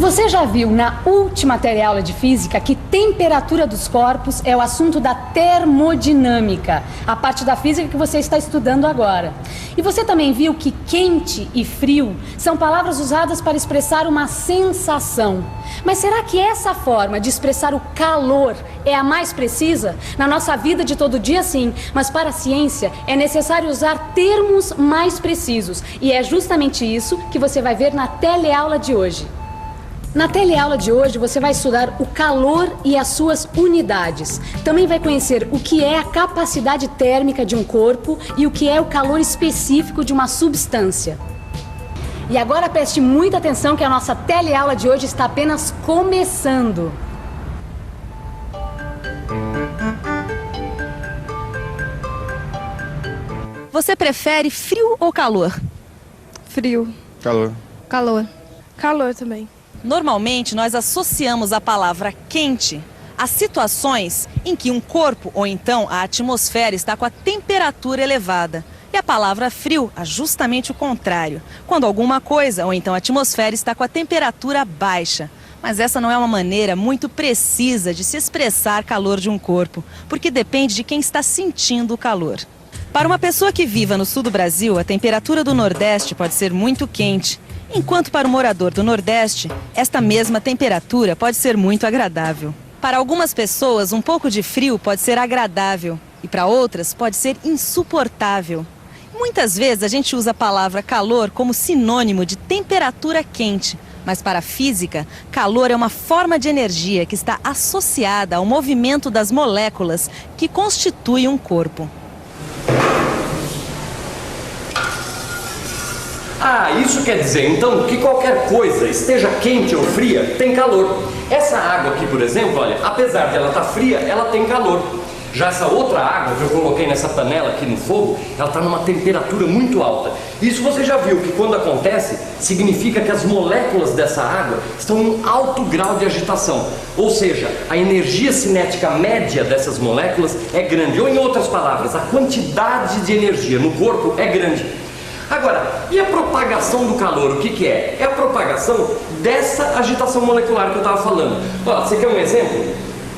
Você já viu na última teleaula de física que temperatura dos corpos é o assunto da termodinâmica, a parte da física que você está estudando agora. E você também viu que quente e frio são palavras usadas para expressar uma sensação. Mas será que essa forma de expressar o calor é a mais precisa? Na nossa vida de todo dia, sim, mas para a ciência é necessário usar termos mais precisos. E é justamente isso que você vai ver na teleaula de hoje. Na teleaula de hoje você vai estudar o calor e as suas unidades. Também vai conhecer o que é a capacidade térmica de um corpo e o que é o calor específico de uma substância. E agora preste muita atenção que a nossa teleaula de hoje está apenas começando. Você prefere frio ou calor? Frio. Calor. Calor. Calor também. Normalmente, nós associamos a palavra quente a situações em que um corpo ou então a atmosfera está com a temperatura elevada. E a palavra frio é justamente o contrário, quando alguma coisa ou então a atmosfera está com a temperatura baixa. Mas essa não é uma maneira muito precisa de se expressar calor de um corpo, porque depende de quem está sentindo o calor. Para uma pessoa que viva no sul do Brasil, a temperatura do Nordeste pode ser muito quente. Enquanto para o morador do Nordeste, esta mesma temperatura pode ser muito agradável. Para algumas pessoas, um pouco de frio pode ser agradável e para outras pode ser insuportável. Muitas vezes a gente usa a palavra calor como sinônimo de temperatura quente, mas para a física, calor é uma forma de energia que está associada ao movimento das moléculas que constituem um corpo. Ah, isso quer dizer, então, que qualquer coisa, esteja quente ou fria, tem calor. Essa água aqui, por exemplo, olha, apesar de ela estar fria, ela tem calor. Já essa outra água que eu coloquei nessa panela aqui no fogo, ela está numa temperatura muito alta. Isso você já viu que quando acontece, significa que as moléculas dessa água estão em alto grau de agitação. Ou seja, a energia cinética média dessas moléculas é grande. Ou em outras palavras, a quantidade de energia no corpo é grande. Agora, e a propagação do calor, o que que é? É a propagação dessa agitação molecular que eu estava falando. Ó, você quer um exemplo?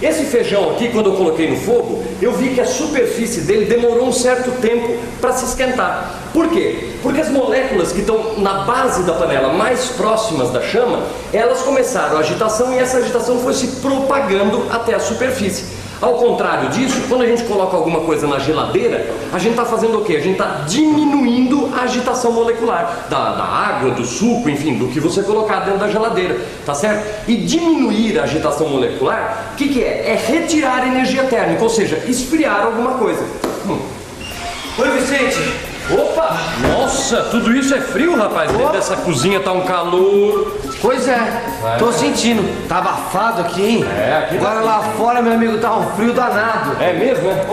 Esse feijão aqui, quando eu coloquei no fogo, eu vi que a superfície dele demorou um certo tempo para se esquentar. Por quê? Porque as moléculas que estão na base da panela, mais próximas da chama, elas começaram a agitação e essa agitação foi se propagando até a superfície. Ao contrário disso, quando a gente coloca alguma coisa na geladeira, a gente está fazendo o quê? A gente está diminuindo a agitação molecular da água, do suco, enfim, do que você colocar dentro da geladeira, tá certo? E diminuir a agitação molecular, o que que é? É retirar energia térmica, ou seja, esfriar alguma coisa. Oi, Vicente! Opa! Nossa, tudo isso é frio, rapaz? Dentro dessa cozinha tá um calor. Pois é, tô sentindo. Tá abafado aqui, hein? É, aqui tá agora lá fora, meu amigo, tá um frio danado. É mesmo, é?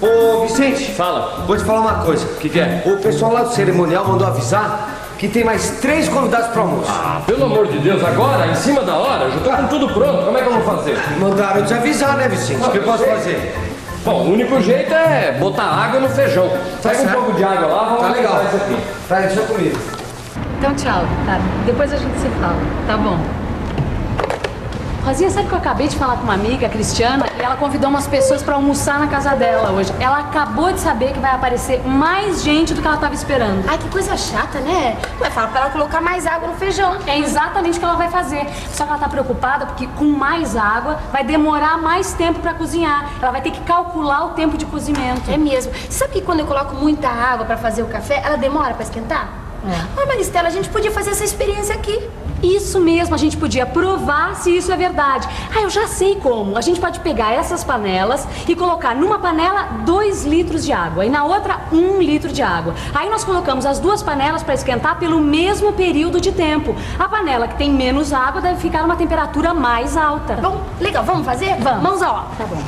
Ô, Vicente. Fala. Vou te falar uma coisa. O que que é? O pessoal lá do cerimonial mandou avisar que tem mais 3 convidados pro almoço. Ah, pelo amor de Deus, agora, em cima da hora, já tô com tudo pronto. Como é que eu vou fazer? Mandaram desavisar, né, Vicente? O que eu posso fazer? Bom, o único jeito é botar água no feijão. Pega um pouco de água lá, vamos Tá legal. isso aqui. Traz isso comigo. Então tchau, tá? Depois a gente se fala, tá bom? Rosinha, sabe que eu acabei de falar com uma amiga, a Cristiana, e ela convidou umas pessoas pra almoçar na casa dela hoje. Ela acabou de saber que vai aparecer mais gente do que ela tava esperando. Ai, que coisa chata, né? Ué, fala pra ela colocar mais água no feijão. É exatamente o que ela vai fazer. Só que ela tá preocupada porque com mais água vai demorar mais tempo pra cozinhar. Ela vai ter que calcular o tempo de cozimento. É mesmo. Sabe que quando eu coloco muita água pra fazer o café, ela demora pra esquentar? Mas, Maristela, a gente podia fazer essa experiência aqui. Isso mesmo, a gente podia provar se isso é verdade. Ah, eu já sei como. A gente pode pegar essas panelas e colocar numa panela 2 litros de água e na outra 1 litro de água. Aí nós colocamos as 2 panelas para esquentar pelo mesmo período de tempo. A panela que tem menos água deve ficar numa temperatura mais alta. Bom, legal, vamos fazer? Vamos. Mãos à obra. Tá bom.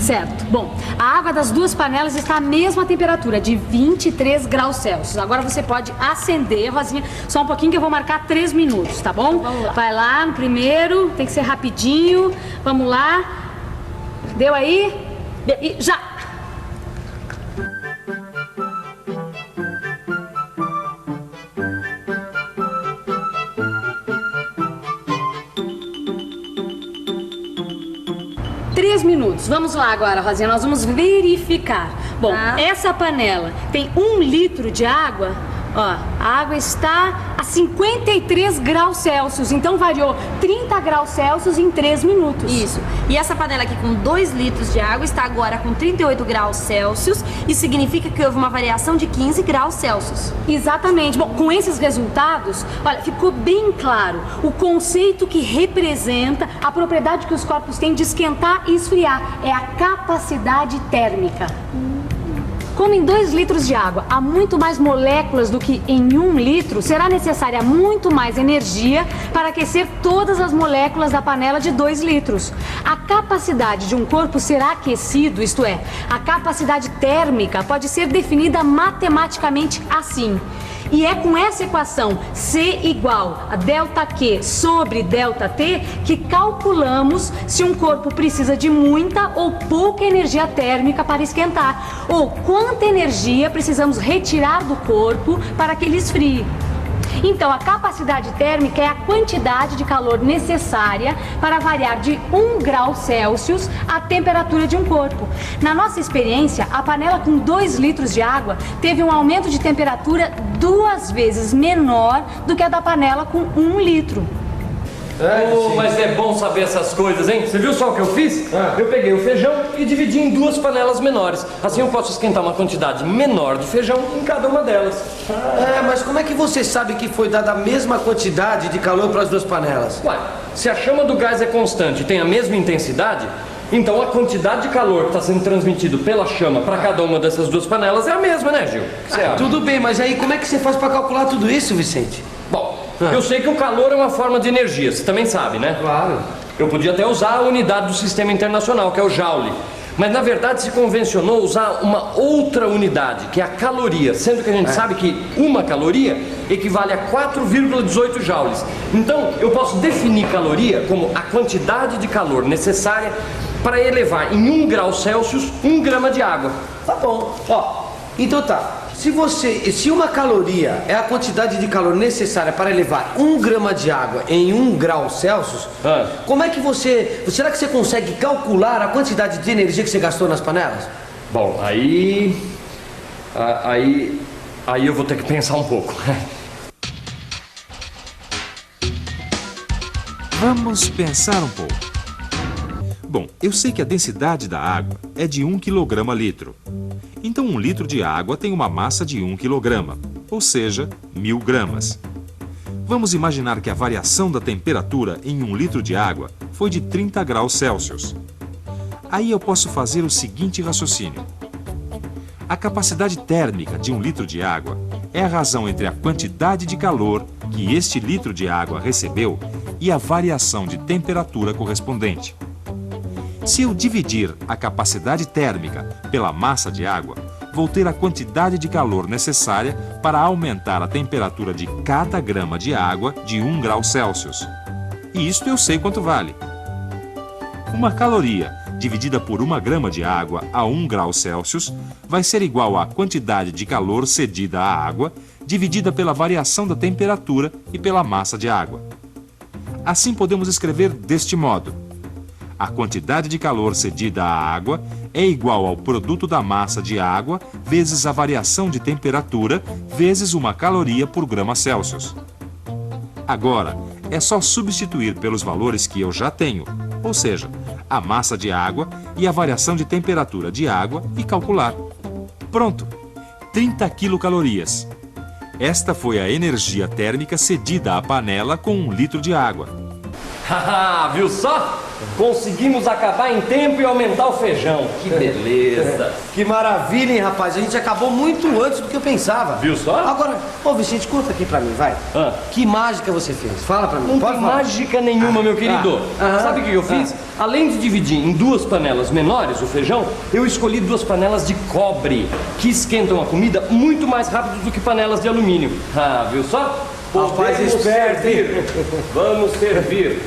Certo. Bom, A água das duas panelas está à mesma temperatura, de 23 graus Celsius. Agora você pode acender, Rosinha, só um pouquinho que eu vou marcar 3 minutos, tá bom? Vamos lá. Vai lá no primeiro, tem que ser rapidinho. Vamos lá. Deu aí? E já! Três minutos. Vamos lá agora, Rosinha, nós vamos verificar. Bom, essa panela tem 1 litro de água. Ó, a água está a 53 graus Celsius, então variou 30 graus Celsius em 3 minutos. Isso. E essa panela aqui com 2 litros de água está agora com 38 graus Celsius. Isso significa que houve uma variação de 15 graus Celsius. Exatamente. Bom, com esses resultados, olha, ficou bem claro o conceito que representa a propriedade que os corpos têm de esquentar e esfriar. É a capacidade térmica. Como em 2 litros de água há muito mais moléculas do que em 1 litro, será necessária muito mais energia para aquecer todas as moléculas da panela de 2 litros. A capacidade de um corpo ser aquecido, isto é, a capacidade térmica, pode ser definida matematicamente assim. E é com essa equação C igual a ΔQ sobre ΔT que calculamos se um corpo precisa de muita ou pouca energia térmica para esquentar, ou quanta energia precisamos retirar do corpo para que ele esfrie. Então, a capacidade térmica é a quantidade de calor necessária para variar de 1 grau Celsius a temperatura de um corpo. Na nossa experiência, a panela com 2 litros de água teve um aumento de temperatura 2 vezes menor do que a da panela com 1 litro. Mas é bom saber essas coisas, hein? Você viu só o que eu fiz? Eu peguei o feijão e dividi em 2 panelas menores. Assim eu posso esquentar uma quantidade menor de feijão em cada uma delas. Mas como é que você sabe que foi dada a mesma quantidade de calor para as 2 panelas? Ué, se a chama do gás é constante e tem a mesma intensidade, então a quantidade de calor que está sendo transmitido pela chama para cada uma dessas 2 panelas é a mesma, né, Gil? O que você acha? Tudo bem, mas aí como é que você faz para calcular tudo isso, Vicente? Bom, eu sei que o calor é uma forma de energia, você também sabe, né? Claro. Eu podia até usar a unidade do sistema internacional, que é o Joule. Mas na verdade se convencionou usar uma outra unidade, que é a caloria, sendo que a gente sabe que uma caloria equivale a 4,18 joules. Então eu posso definir caloria como a quantidade de calor necessária para elevar em 1 grau Celsius 1 grama de água. Tá bom. Ó, então tá. Se uma caloria é a quantidade de calor necessária para elevar 1 grama de água em 1 grau Celsius, como é que será que você consegue calcular a quantidade de energia que você gastou nas panelas? Bom, aí eu vou ter que pensar um pouco. Vamos pensar um pouco. Bom, eu sei que a densidade da água é de 1 kg/litro. Então 1 litro de água tem uma massa de 1 kg, ou seja, 1000 gramas. Vamos imaginar que a variação da temperatura em 1 litro de água foi de 30 graus Celsius. Aí eu posso fazer o seguinte raciocínio. A capacidade térmica de 1 litro de água é a razão entre a quantidade de calor que este litro de água recebeu e a variação de temperatura correspondente. Se eu dividir a capacidade térmica pela massa de água, vou ter a quantidade de calor necessária para aumentar a temperatura de cada grama de água de 1 grau Celsius. E isto eu sei quanto vale. Uma caloria dividida por 1 grama de água a 1 grau Celsius vai ser igual à quantidade de calor cedida à água dividida pela variação da temperatura e pela massa de água. Assim podemos escrever deste modo. A quantidade de calor cedida à água é igual ao produto da massa de água vezes a variação de temperatura vezes 1 caloria por grama Celsius. Agora, é só substituir pelos valores que eu já tenho, ou seja, a massa de água e a variação de temperatura de água e calcular. Pronto! 30 quilocalorias. Esta foi a energia térmica cedida à panela com 1 litro de água. Haha, viu só? Conseguimos acabar em tempo e aumentar o feijão. Que beleza. Que maravilha, hein, rapaz? A gente acabou muito antes do que eu pensava. Viu só? Agora, ô Vicente, conta aqui pra mim, vai. Que mágica você fez? Fala pra mim. Não Pode tem falar. mágica nenhuma, meu querido. Sabe o que eu fiz? Além de dividir em 2 panelas menores o feijão, eu escolhi 2 panelas de cobre, que esquentam a comida muito mais rápido do que panelas de alumínio. Ah, viu só? Rapaz, Podemos esperto, hein? servir. Vamos servir.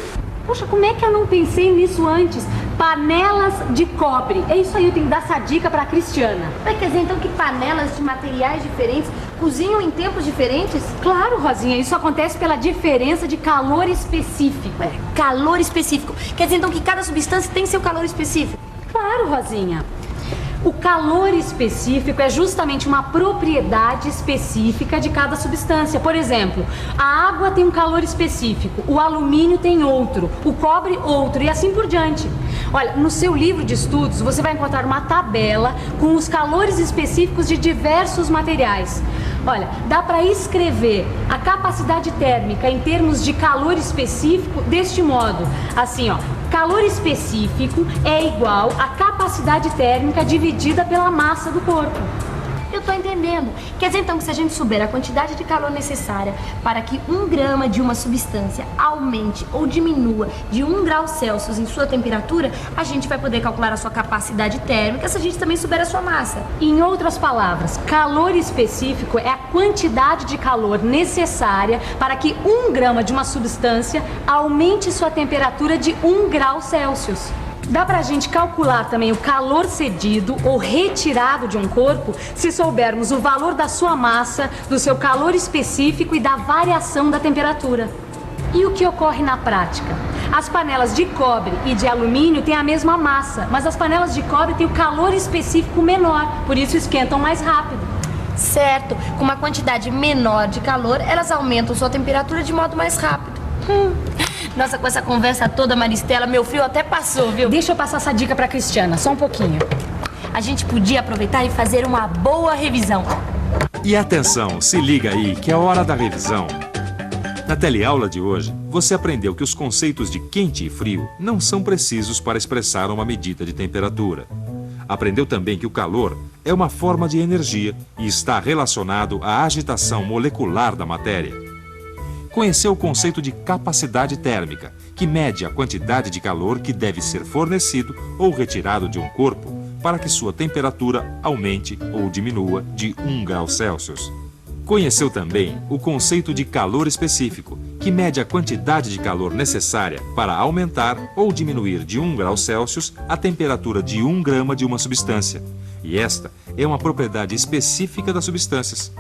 Poxa, como é que eu não pensei nisso antes? Panelas de cobre. É isso aí, eu tenho que dar essa dica pra Cristiana. Vai quer dizer então que panelas de materiais diferentes cozinham em tempos diferentes? Claro, Rosinha, isso acontece pela diferença de calor específico. Calor específico. Quer dizer então que cada substância tem seu calor específico? Claro, Rosinha. O calor específico é justamente uma propriedade específica de cada substância. Por exemplo, a água tem um calor específico, o alumínio tem outro, o cobre outro e assim por diante. Olha, no seu livro de estudos você vai encontrar uma tabela com os calores específicos de diversos materiais. Olha, dá para escrever a capacidade térmica em termos de calor específico deste modo. Assim, ó, calor específico é igual à capacidade térmica dividida pela massa do corpo. Eu tô entendendo. Quer dizer então que se a gente souber a quantidade de calor necessária para que 1 grama de uma substância aumente ou diminua de 1 grau Celsius em sua temperatura, a gente vai poder calcular a sua capacidade térmica se a gente também souber a sua massa. Em outras palavras, calor específico é a quantidade de calor necessária para que 1 grama de uma substância aumente sua temperatura de 1 grau Celsius. Dá pra gente calcular também o calor cedido ou retirado de um corpo se soubermos o valor da sua massa, do seu calor específico e da variação da temperatura. E o que ocorre na prática? As panelas de cobre e de alumínio têm a mesma massa, mas as panelas de cobre têm o calor específico menor, por isso esquentam mais rápido. Certo, com uma quantidade menor de calor, elas aumentam sua temperatura de modo mais rápido. Nossa, com essa conversa toda, Maristela, meu frio até passou, viu? Deixa eu passar essa dica pra Cristiana, só um pouquinho. A gente podia aproveitar e fazer uma boa revisão. E atenção, se liga aí que é hora da revisão. Na teleaula de hoje, você aprendeu que os conceitos de quente e frio não são precisos para expressar uma medida de temperatura. Aprendeu também que o calor é uma forma de energia e está relacionado à agitação molecular da matéria. Conheceu o conceito de capacidade térmica, que mede a quantidade de calor que deve ser fornecido ou retirado de um corpo para que sua temperatura aumente ou diminua de 1 grau Celsius. Conheceu também o conceito de calor específico, que mede a quantidade de calor necessária para aumentar ou diminuir de 1 grau Celsius a temperatura de 1 grama de uma substância. E esta é uma propriedade específica das substâncias.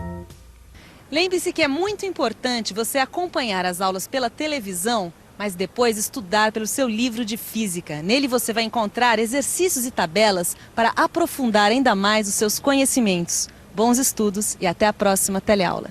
Lembre-se que é muito importante você acompanhar as aulas pela televisão, mas depois estudar pelo seu livro de física. Nele você vai encontrar exercícios e tabelas para aprofundar ainda mais os seus conhecimentos. Bons estudos e até a próxima teleaula.